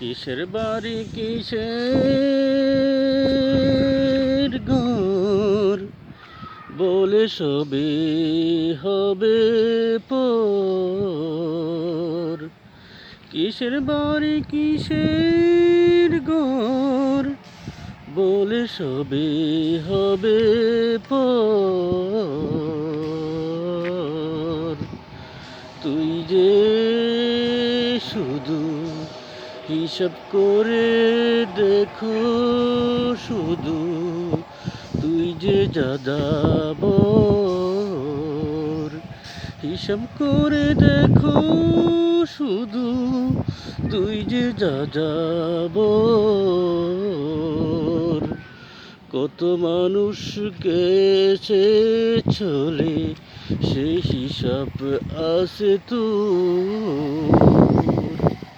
কিসের বাড়ি কিসের ঘর বলে সবে হবে পর। কিসের বাড়ি কিসের ঘর বলে সবে হবে পর। তুই যে শুধু হিসাব করে দেখো, শুধু তুই যে যাযাবর। হিসাব করে দেখো শুধু তুই যে যাযাবর। কত মানুষ গেছে চলে সেই হিসাব আছে তোর।